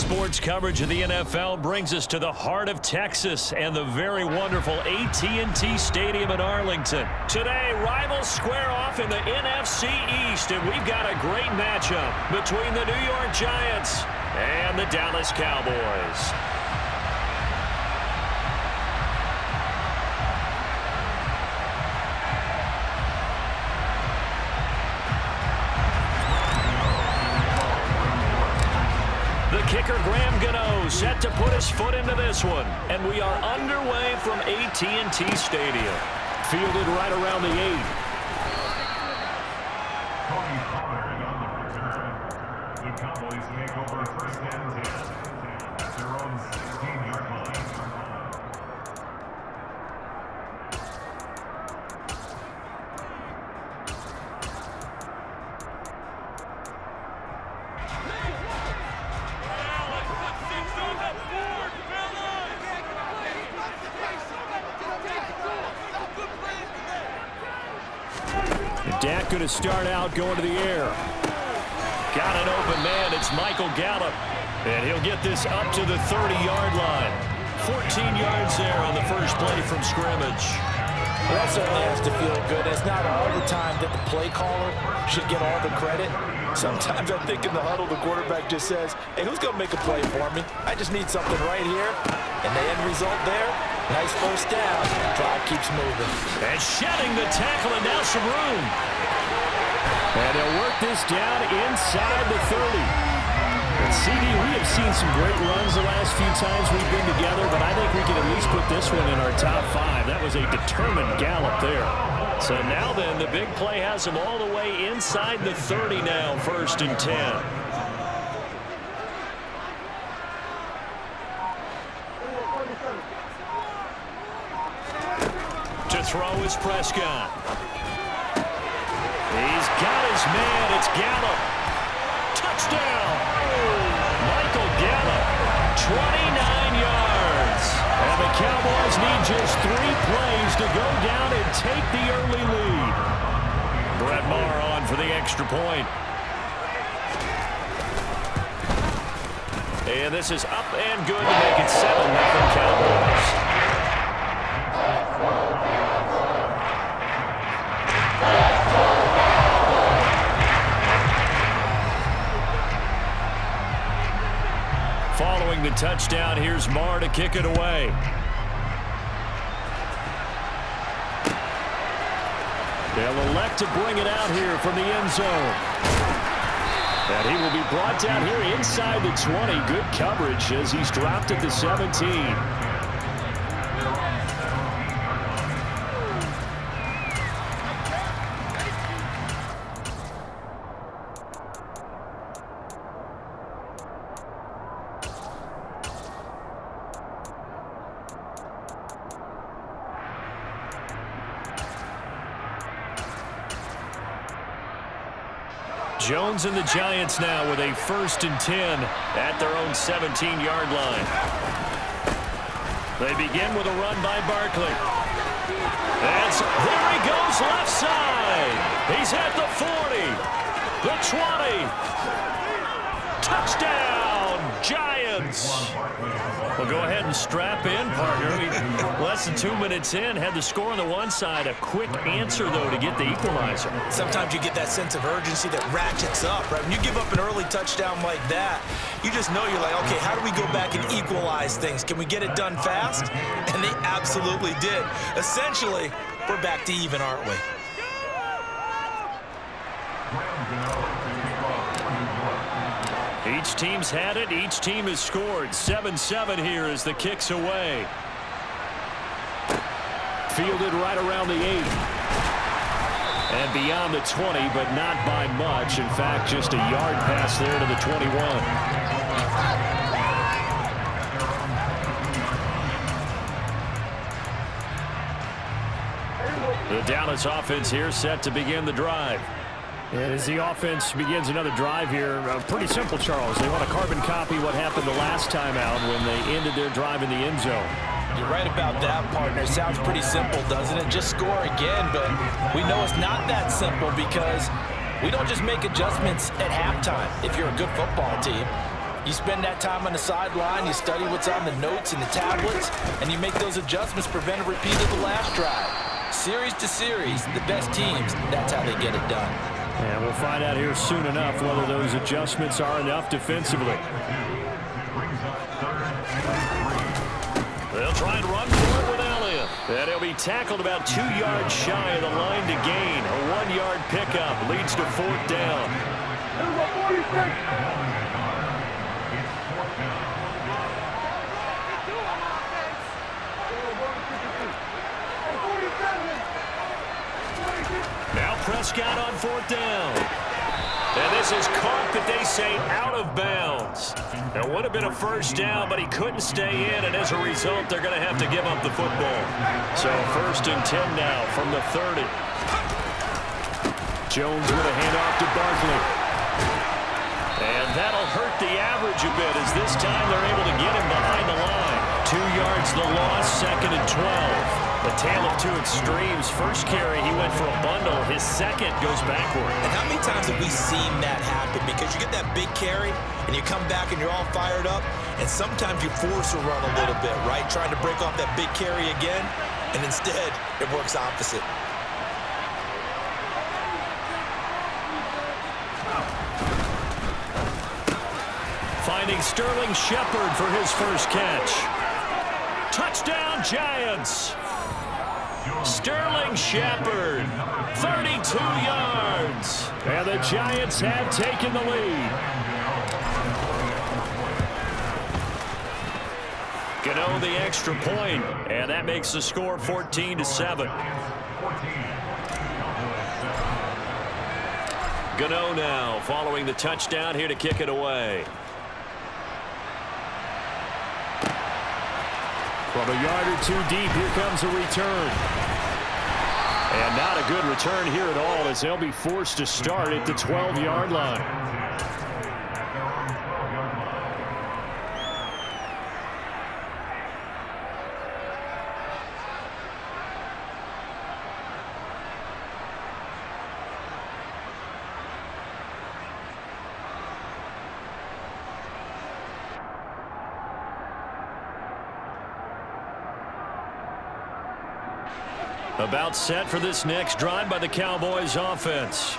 Sports coverage of the NFL brings us to the heart of Texas and the very wonderful AT&T Stadium in Arlington. Today, rivals square off in the NFC East, and we've got a great matchup between the New York Giants and the Dallas Cowboys. Kicker Graham Gano set to put his foot into this one. And we are underway from AT&T Stadium. Fielded right around the 8. The Cowboys take over first and 10 at their own 16-yard line. Dak going to start out going to the air. Got an open man. It's Michael Gallup. And he'll get this up to the 30-yard line. 14 yards there on the first play from scrimmage. Well, that certainly has to feel good. It's not all the time that the play caller should get all the credit. Sometimes I think in the huddle, the quarterback just says, hey, who's going to make a play for me? I just need something right here. And the end result there, nice first down. Drive keeps moving. And shedding the tackle, and now some room. And they'll work this down inside the 30. And CD, we have seen some great runs the last few times we've been together, but I think we can at least put this one in our top 5. That was a determined gallop there. So now then, the big play has him all the way inside the 30 now, first and 10. To throw is Prescott. He's got his man. It's Gallup. Touchdown. Michael Gallup, 29 yards. And the Cowboys need just 3 plays to go down and take the early lead. Brett Maher on for the extra point. And this is up and good to make it 7-0 Cowboys. Following the touchdown, here's Maher to kick it away. They'll elect to bring it out here from the end zone. And he will be brought down here inside the 20. Good coverage as he's dropped at the 17. Jones and the Giants now with a first and 10 at their own 17-yard line. They begin with a run by Barkley. And there he goes left side. He's at the 40, the 20. Touchdown, Giants. Well, go ahead and strap in, partner. Less than 2 minutes in, had the score on the one side. A quick answer, though, to get the equalizer. Sometimes you get that sense of urgency that ratchets up, right? When you give up an early touchdown like that, you just know you're like, okay, how do we go back and equalize things? Can we get it done fast? And they absolutely did. Essentially, we're back to even, aren't we? Each team's had it. Each team has scored. 7-7 here as the kick's away. Fielded right around the 8. And beyond the 20, but not by much. In fact, just a yard pass there to the 21. The Dallas offense here set to begin the drive. And as the offense begins another drive here, pretty simple, Charles. They want to carbon copy what happened the last time out when they ended their drive in the end zone. You're right about that, partner. It sounds pretty simple, doesn't it? Just score again, but we know it's not that simple because we don't just make adjustments at halftime if you're a good football team. You spend that time on the sideline, you study what's on the notes and the tablets, and you make those adjustments, prevent a repeat of the last drive. Series to series, the best teams, that's how they get it done. And we'll find out here soon enough whether those adjustments are enough defensively. They'll try and run for it with Elliott. And he'll be tackled about 2 yards shy of the line to gain. A 1-yard pickup leads to 4th down. Now Prescott on 4th down. And this is caught, but they say out of bounds. It would have been a 1st down, but he couldn't stay in, and as a result, they're going to have to give up the football. So 1st and 10 now from the 30. Jones with a handoff to Barkley. And that'll hurt the average a bit, as this time they're able to get him behind the line. 2 yards the loss, 2nd and 12. A tale of two extremes. First carry, he went for a bundle. His second goes backward. And how many times have we seen that happen? Because you get that big carry, and you come back and you're all fired up, and sometimes you force a run a little bit, right? Trying to break off that big carry again, and instead, it works opposite. Finding Sterling Shepard for his first catch. Touchdown, Giants! Sterling Shepard, 32 yards. And the Giants have taken the lead. Gano the extra point, and that makes the score 14-7. Gano now following the touchdown here to kick it away. From a yard or two deep, here comes a return. And not a good return here at all, as they'll be forced to start at the 12-yard line. About set for this next drive by the Cowboys offense.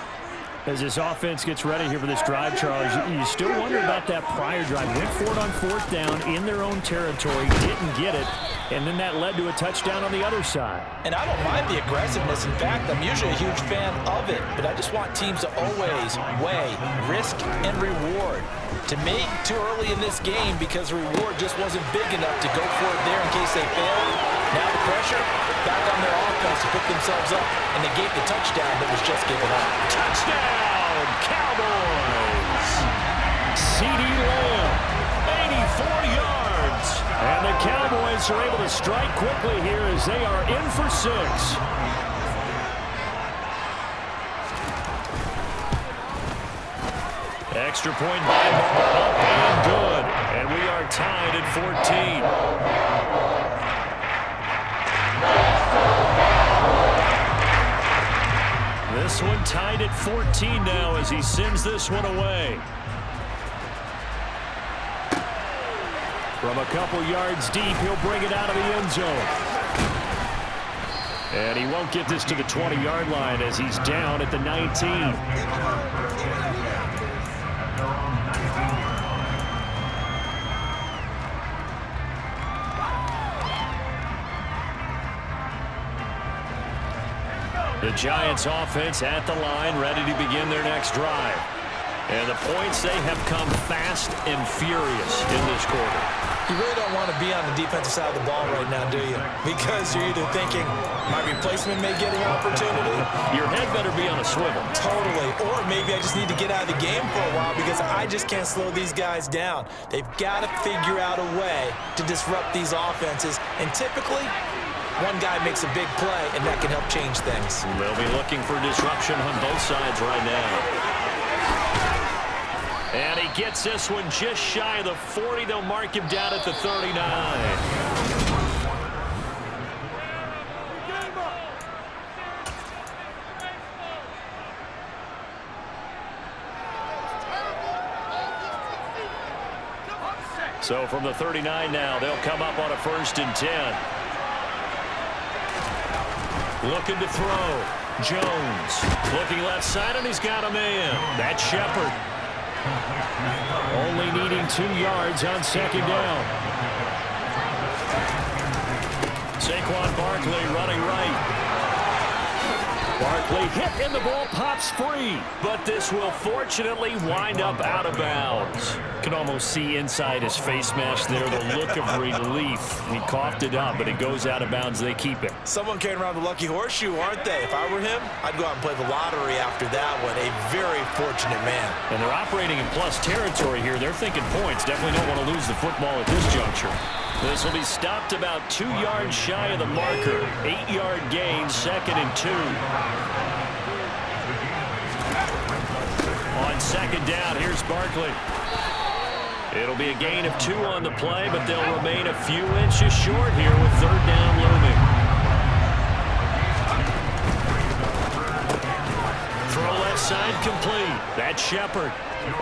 As this offense gets ready here for this drive, Charles, you still wonder about that prior drive. Went for it on 4th down in their own territory, didn't get it, and then that led to a touchdown on the other side. And I don't mind the aggressiveness. In fact, I'm usually a huge fan of it, but I just want teams to always weigh risk and reward. To me, too early in this game because the reward just wasn't big enough to go for it there in case they failed. Now the pressure back on their offense to pick themselves up and negate the touchdown that was just given up. Touchdown, Cowboys! C.D. Lamb, 84 yards. And the Cowboys are able to strike quickly here as they are in for 6. Extra point by Moore, up and good. And we are tied at 14. This one tied at 14 now as he sends this one away. From a couple yards deep, he'll bring it out of the end zone. And he won't get this to the 20-yard line as he's down at the 19. The Giants offense at the line, ready to begin their next drive. And the points, they have come fast and furious in this quarter. You really don't want to be on the defensive side of the ball right now, do you? Because you're either thinking, my replacement may get an opportunity. Your head better be on a swivel. Totally. Or maybe I just need to get out of the game for a while because I just can't slow these guys down. They've got to figure out a way to disrupt these offenses. And typically, one guy makes a big play, and that can help change things. They'll be looking for disruption on both sides right now. And he gets this one just shy of the 40. They'll mark him down at the 39. So from the 39 now, they'll come up on a 1st and 10. Looking to throw. Jones looking left side, and he's got a man. That's Shepard. Only needing 2 yards on 2nd down. Saquon Barkley running right. Barkley hit and the ball pops free, but this will fortunately wind up out of bounds. Can almost see inside his face mask there the look of relief. He coughed it up, but it goes out of bounds. They keep it. Someone carrying around the lucky horseshoe, aren't they? If I were him, I'd go out and play the lottery after that one. A very fortunate man. And they're operating in plus territory here. They're thinking points. Definitely don't want to lose the football at this juncture. This will be stopped about 2 yards shy of the marker. 8-yard gain, 2nd and 2. On 2nd down, here's Barkley. It'll be a gain of 2 on the play, but they'll remain a few inches short here with 3rd down looming. Throw left side complete. That's Shepard.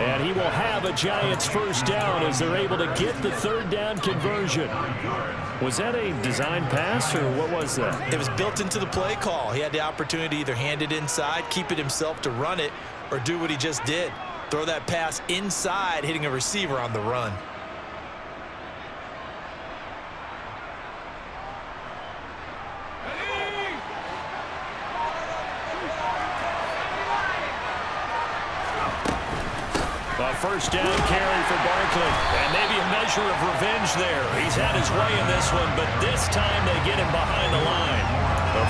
And he will have a Giants 1st down as they're able to get the 3rd down conversion. Was that a design pass, or what was that? It was built into the play call. He had the opportunity to either hand it inside, keep it himself to run it, or do what he just did. Throw that pass inside, hitting a receiver on the run. A 1st down carry for Barkley. And maybe a measure of revenge there. He's had his way in this one, but this time they get him behind the line.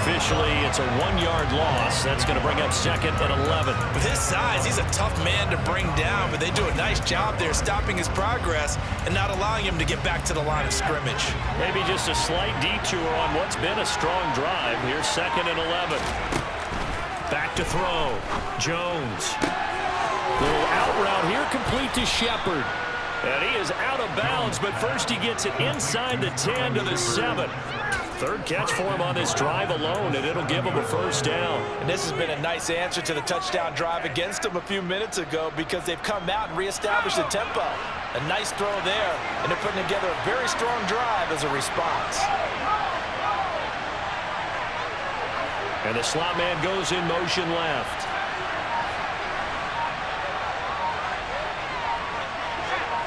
Officially, it's a 1-yard loss. That's going to bring up 2nd and 11. With his size, he's a tough man to bring down, but they do a nice job there stopping his progress and not allowing him to get back to the line of scrimmage. Maybe just a slight detour on what's been a strong drive. Here's 2nd and 11. Back to throw. Jones. Little out route here, complete to Shepard. And he is out of bounds, but first he gets it inside the 10 to the 7. 3rd catch for him on this drive alone, and it'll give him a 1st down. And this has been a nice answer to the touchdown drive against them a few minutes ago because they've come out and reestablished the tempo. A nice throw there, and they're putting together a very strong drive as a response. And the slot man goes in motion left.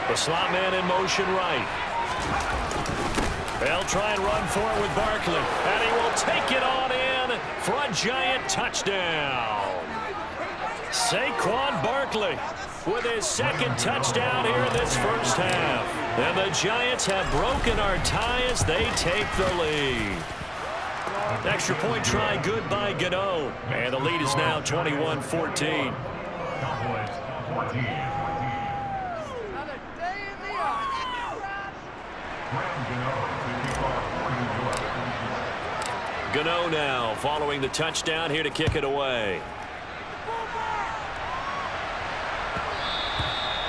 The slot man in motion right. They'll try and run for it with Barkley. And he will take it on in for a Giant touchdown. Saquon Barkley with his 2nd touchdown here in this 1st half. And the Giants have broken our tie as they take the lead. Extra point try good by Gano. And the lead is now 21-14. Cowboys 14. Gano now following the touchdown here to kick it away.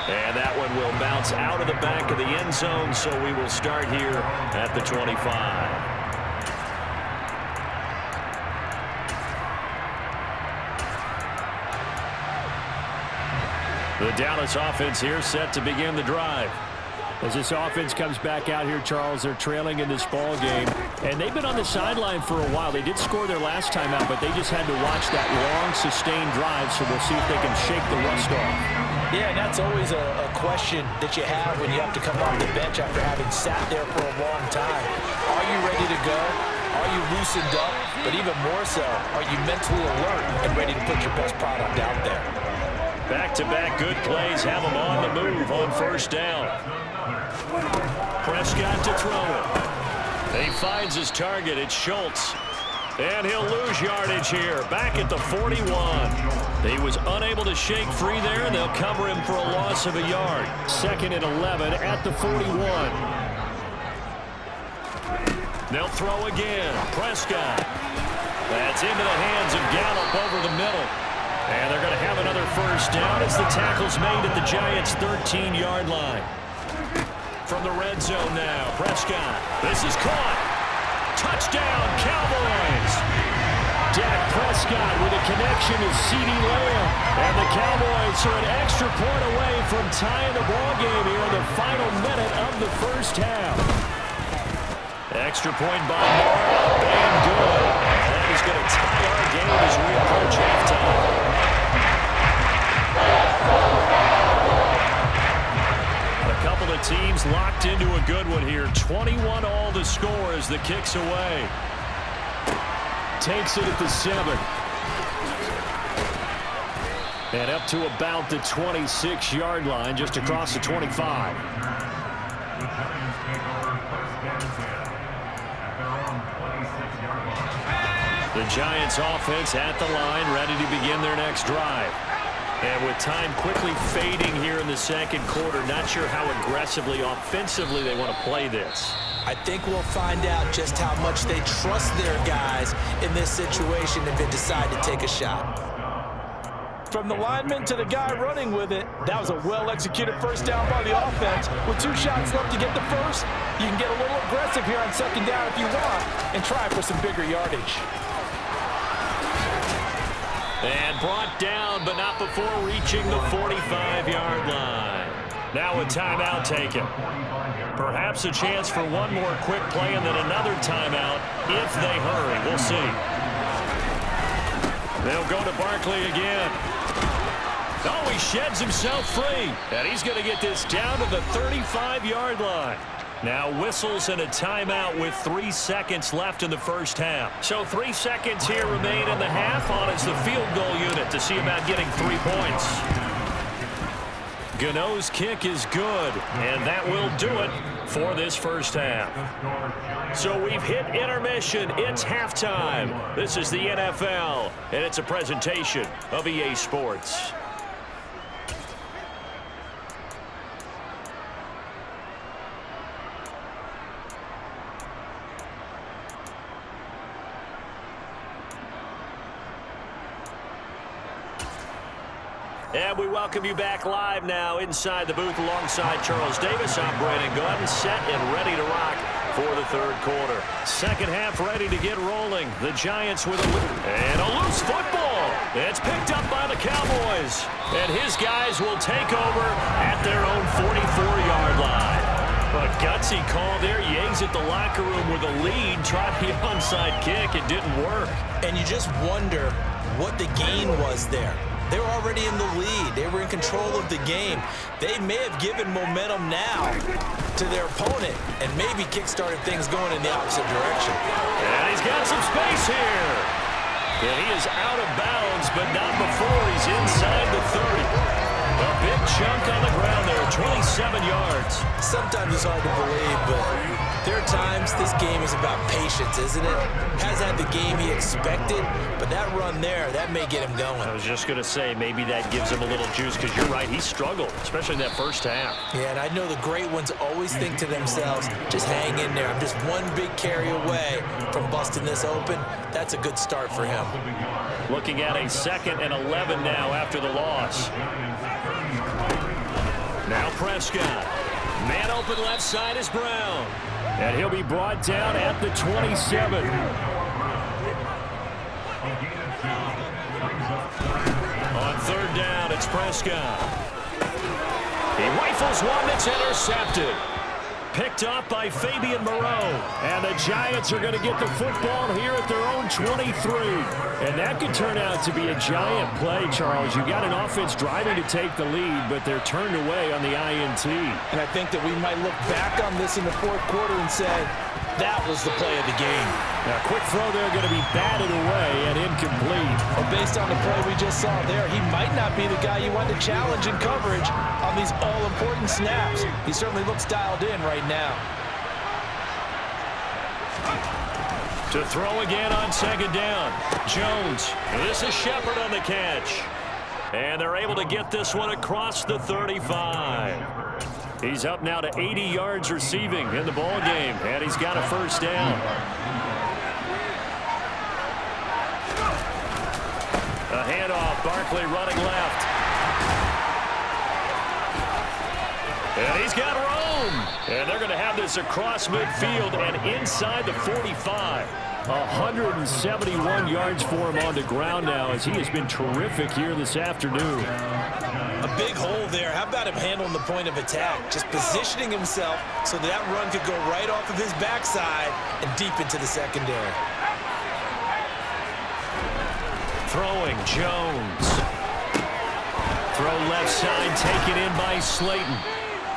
And that one will bounce out of the back of the end zone, so we will start here at the 25. The Dallas offense here set to begin the drive. As this offense comes back out here, Charles, they're trailing in this ball game. And they've been on the sideline for a while. They did score their last time out, but they just had to watch that long, sustained drive, so we'll see if they can shake the rust off. Yeah, and that's always a question that you have when you have to come off the bench after having sat there for a long time. Are you ready to go? Are you loosened up? But even more so, are you mentally alert and ready to put your best product out there? Back-to-back good plays have them on the move on 1st down. Prescott to throw it. He finds his target. It's Schultz. And he'll lose yardage here. Back at the 41. He was unable to shake free there, and they'll cover him for a loss of a yard. 2nd and 11 at the 41. They'll throw again. Prescott. That's into the hands of Gallup over the middle. And they're going to have another 1st down as the tackle's made at the Giants' 13-yard line. From the red zone now, Prescott. This is caught. Touchdown, Cowboys. Dak Prescott with a connection to CeeDee Lamb. And the Cowboys are an extra point away from tying the ball game here in the final minute of the first half. Extra point by Moore, up and good. That is going to tie our game as we approach halftime. A couple of teams locked into a good one here. 21 all the score as the kick's away. Takes it at the 7. And up to about the 26-yard line, just across the 25. The Giants take over first and 10 at their own 26-yard line. The Giants offense at the line, ready to begin their next drive. And with time quickly fading here in the second quarter, not sure how aggressively, offensively they want to play this. I think we'll find out just how much they trust their guys in this situation if they decide to take a shot. From the lineman to the guy running with it, that was a well-executed first down by the offense. With 2 shots left to get the first, you can get a little aggressive here on second down if you want and try for some bigger yardage. And brought down, but not before reaching the 45-yard line. Now a timeout taken. Perhaps a chance for one more quick play and then another timeout if they hurry. We'll see. They'll go to Barkley again. Oh, he sheds himself free. And he's going to get this down to the 35-yard line. Now whistles and a timeout with 3 seconds left in the first half. So 3 seconds here remain in the half on as the field goal unit to see about getting 3 points. Gano's kick is good, and that will do it for this first half. So we've hit intermission. It's halftime. This is the NFL, and it's a presentation of EA Sports. And we welcome you back live now inside the booth alongside Charles Davis. I'm Brandon Gordon, set and ready to rock for the third quarter. Second half ready to get rolling. The Giants with a loose football. It's picked up by the Cowboys. And his guys will take over at their own 44-yard line. A gutsy call there. Yangs at the locker room with a lead. Tried the onside kick. It didn't work. And you just wonder what the gain was there. They were already in the lead. They were in control of the game. They may have given momentum now to their opponent and maybe kick-started things going in the opposite direction. And he's got some space here. And he is out of bounds, but not before he's inside the 30. A big chunk on the ground there, 27 yards. Sometimes it's hard to believe, but there are times this game is about patience, isn't it? Has had the game he expected, but that run there, that may get him going. I was just going to say, maybe that gives him a little juice, because you're right, he struggled, especially in that first half. Yeah, and I know the great ones always think to themselves, just hang in there. I'm just one big carry away from busting this open. That's a good start for him. Looking at a 2nd and 11 now after the loss. Now Prescott. Man open left side is Brown. And he'll be brought down at the 27. On 3rd down, it's Prescott. He rifles one that's intercepted. Picked up by Fabian Moreau. And the Giants are going to get the football here at their own 23. And that could turn out to be a giant play, Charles. You got an offense driving to take the lead, but they're turned away on the INT. And I think that we might look back on this in the 4th quarter and say, that was the play of the game. Now, quick throw there going to be batted away and incomplete. Well, based on the play we just saw there, he might not be the guy you want to challenge in coverage on these all-important snaps. He certainly looks dialed in right now. To throw again on 2nd down. Jones. This is Shepard on the catch. And they're able to get this one across the 35. He's up now to 80 yards receiving in the ball game, and he's got a first down. A handoff, Barkley running left. And he's got room. And they're going to have this across midfield and inside the 45. 171 yards for him on the ground now, as he has been terrific here this afternoon. A big hole there. How about him handling the point of attack? Just positioning himself so that run could go right off of his backside and deep into the secondary. Throwing, Jones. Throw left side, taken in by Slayton.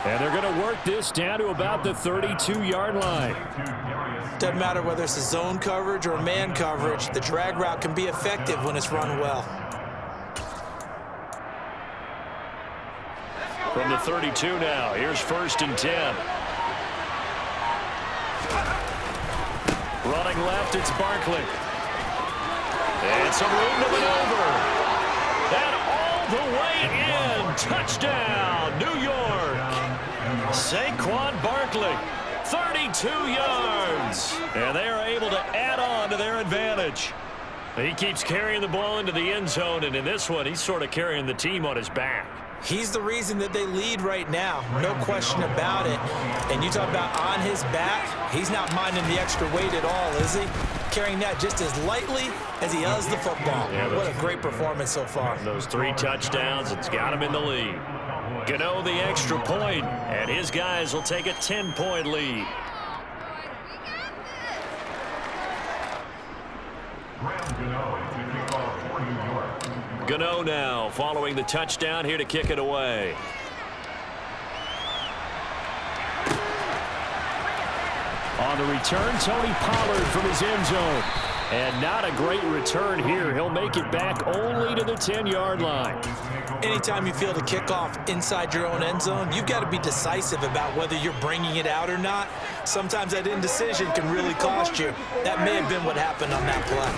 And they're going to work this down to about the 32-yard line. Doesn't matter whether it's a zone coverage or man coverage, the drag route can be effective when it's run well. From the 32 now, here's 1st and 10. Running left, it's Barkley. And some room to maneuver. And all the way in. Touchdown, New York. Saquon Barkley, 32 yards. And they are able to add on to their advantage. He keeps carrying the ball into the end zone, and in this one, he's sort of carrying the team on his back. He's the reason that they lead right now, no question about it. And you talk about on his back, he's not minding the extra weight at all, is he? Carrying that just as lightly as he does the football. Yeah, what a great performance so far. Those 3 touchdowns, it's got him in the lead. Gano the extra point, and his guys will take a 10-point lead. Gano now following the touchdown here to kick it away. On the return, Tony Pollard from his end zone. And not a great return here. He'll make it back only to the 10-yard line. Anytime you feel the kickoff inside your own end zone, you've got to be decisive about whether you're bringing it out or not. Sometimes that indecision can really cost you. That may have been what happened on that play.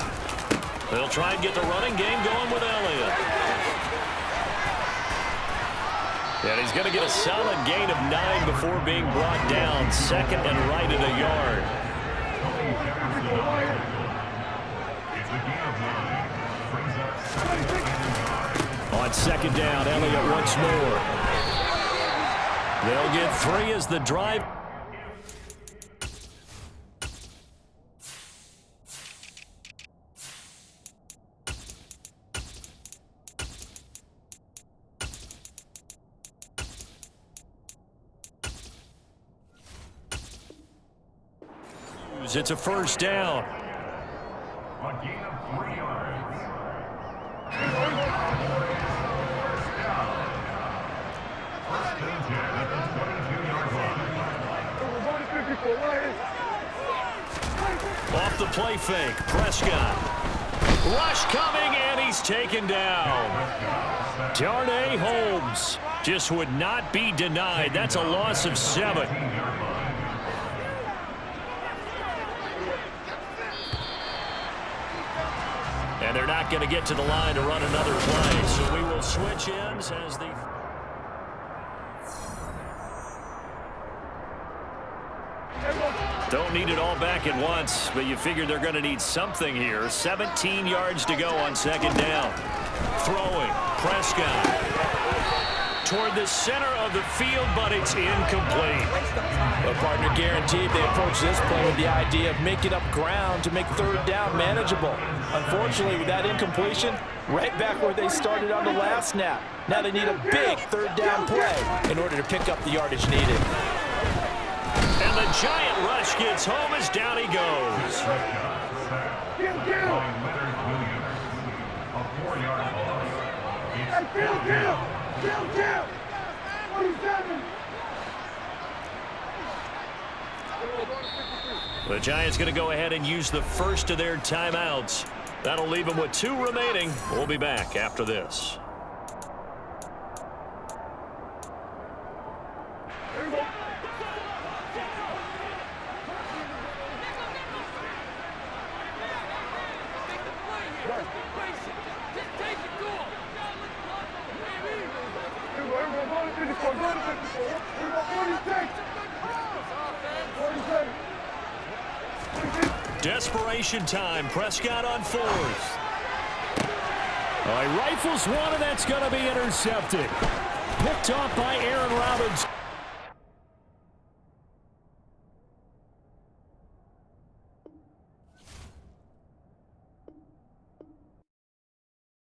They'll try and get the running game going with Elliott. And he's going to get a solid gain of 9 before being brought down. 2nd and right at a yard. On 2nd down, Elliott once more. They'll get 3 as the drive. It's a 1st down. A gain of 3 yards. First and 10 at the 22-yard line. Off the play fake, Prescott. Rush coming, and he's taken down. Darnay Holmes just would not be denied. That's a loss of 7. And they're not going to get to the line to run another play. So we will switch ends as the... Don't need it all back at once, but you figure they're going to need something here. 17 yards to go on 2nd down. Throwing, Prescott. Toward the center of the field, but it's incomplete. Well, partner, guaranteed they approach this play with the idea of making up ground to make 3rd down manageable. Unfortunately, with that incompletion, right back where they started on the last snap. Now they need a big 3rd down play in order to pick up the yardage needed. And the giant rush gets home as down he goes. The Giants going to go ahead and use the first of their timeouts. That'll leave them with 2 remaining. We'll be back after this. Desperation time. Prescott on 4th. He rifles one, and that's going to be intercepted. Picked off by Aaron Robbins.